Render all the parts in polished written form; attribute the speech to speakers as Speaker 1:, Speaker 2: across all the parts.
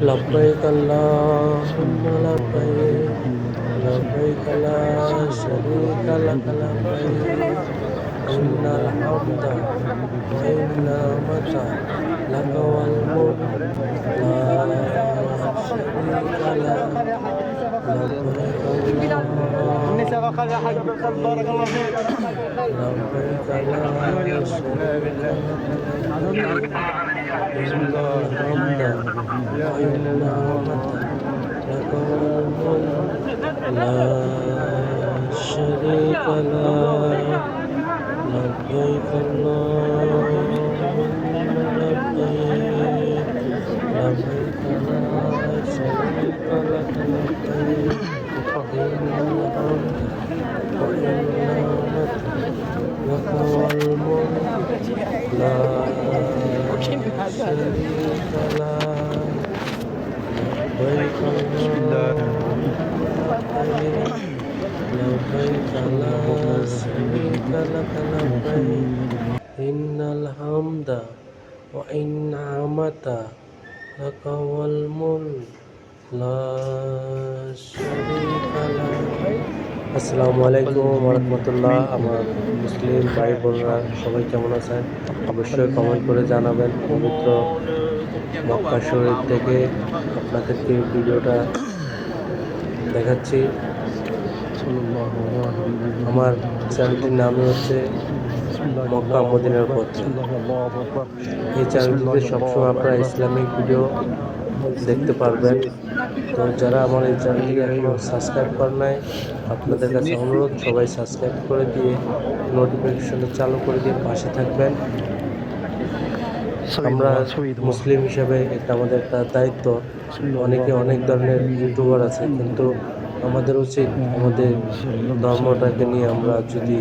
Speaker 1: لبيك اللهم لبيك لبيك لا شريك لك لبيك إن الحمد والنعمة لك والملك لا شريك لك لبيك اللهم لبيك لا شريك لك لبيك إن الحمد والنعمة لك والملك لا شريك لك لبيك اللهم لبيك لبيك لا شريك لك لبيك إن الحمد والنعمة لك والملك لا شريك لك لبيك لبيك لا شريك لك لبيك إن الحمد والنعمة لك والملك لا شريك لك। আসসালামু আলাইকুম ওয়া রাহমাতুল্লাহ। আমার মুসলিম ভাই বোনরা সবাই কেমন আছেন? অবশ্যই কমেন্ট করে জানাবেন। পবিত্র মক্কা শরীফ থেকে আপনাদেরকে ভিডিওটা দেখাচ্ছি। আমার চ্যানেলটির নামই হচ্ছে মক্কা মদিনার পথ। এই চ্যানেলটিতে সবসময় আপনারা ইসলামিক ভিডিও দেখতে পারবেন। তো যারা আমার এই চ্যানেলটিকে এখনও সাবস্ক্রাইব করেন নাই, আপনাদের কাছে অনুরোধ সবাই সাবস্ক্রাইব করে দিয়ে নোটিফিকেশনটা চালু করে দিয়ে পাশে থাকবেন। আমরা মুসলিম হিসাবে এটা আমাদের একটা দায়িত্ব। অনেকে অনেক ধরনের ইউটিউবার আছে, কিন্তু আমাদের উচিত আমাদের ধর্মটাকে নিয়ে আমরা যদি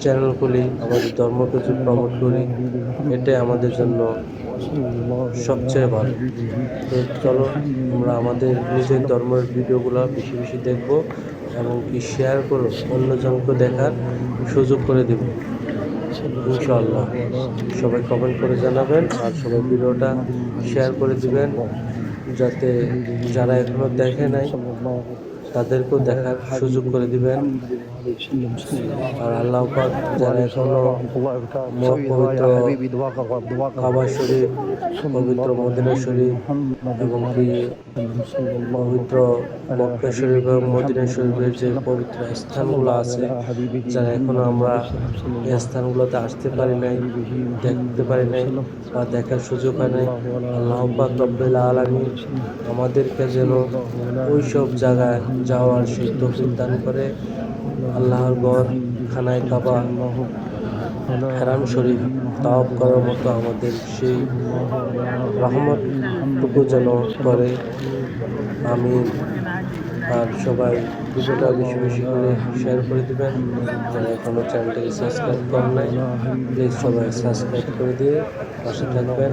Speaker 1: চ্যানেল খুলি, আমাদের ধর্মকে যদি প্রমোট করি, এটাই আমাদের জন্য সবচেয়ে ভালো। তো চলো আমরা আমাদের নিজের ধর্মের ভিডিওগুলো বেশি বেশি দেখব এবং কি শেয়ার করো, অন্যজনকে দেখার সুযোগ করে দেব ইনশাআল্লাহ। সবাই কমেন্ট করে জানাবেন আর সবাই ভিডিওটা শেয়ার করে দিবেন, যাতে যারা এখনো দেখে নাই তাদেরকেও দেখার সুযোগ করে দিবেন। আর আল্লাহ পাক যারা এখনো পবিত্র কাবা শরীফ, পবিত্র মদিনা শরীফ এবং কি পবিত্র মক্কা শরীফ এবং মদিনা শরীফের যে পবিত্র স্থানগুলো আছে, যারা এখনো আমরা এই স্থানগুলোতে আসতে পারি নাই, দেখতে পারি নাই বা দেখার সুযোগ হয় নাই, আল্লাহ পাক রব্বুল আলামিন আমাদেরকে যেন ওই সব জায়গায় যাওয়ার সেই তৌফিক দান করে। আল্লাহর ঘর খানায় কাবা, হারাম শরীফ তাওয়াফ করার মতো আমাদের সেই রহমতটুকু যেন করে। আমি আর সবাই ভিডিওটা বেশি বেশি করে শেয়ার করে দেবেন। যারা এখনও চ্যানেলটাকে সাবস্ক্রাইব করেন নাই, প্লিজ সবাই সাবস্ক্রাইব করে দিয়ে পাশে থাকবেন।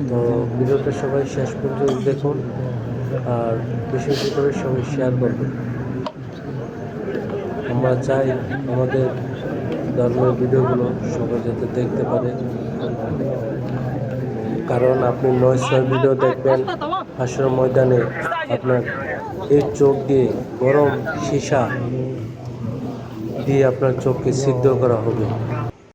Speaker 1: তো ভিডিওটা সবাই শেষ পর্যন্ত দেখুন আর বেশি বেশি করে সবাই শেয়ার করবেন। আমরা চাই আমাদের ধর্মের ভিডিওগুলো সবাই যাতে দেখতে পারে, কারণ আপনি 9-6 ভিডিও দেখবেন, হাসরের ময়দানে আপনার এই চোখ দিয়ে গরম সীসা দিয়ে আপনার চোখকে সিদ্ধ করা হবে।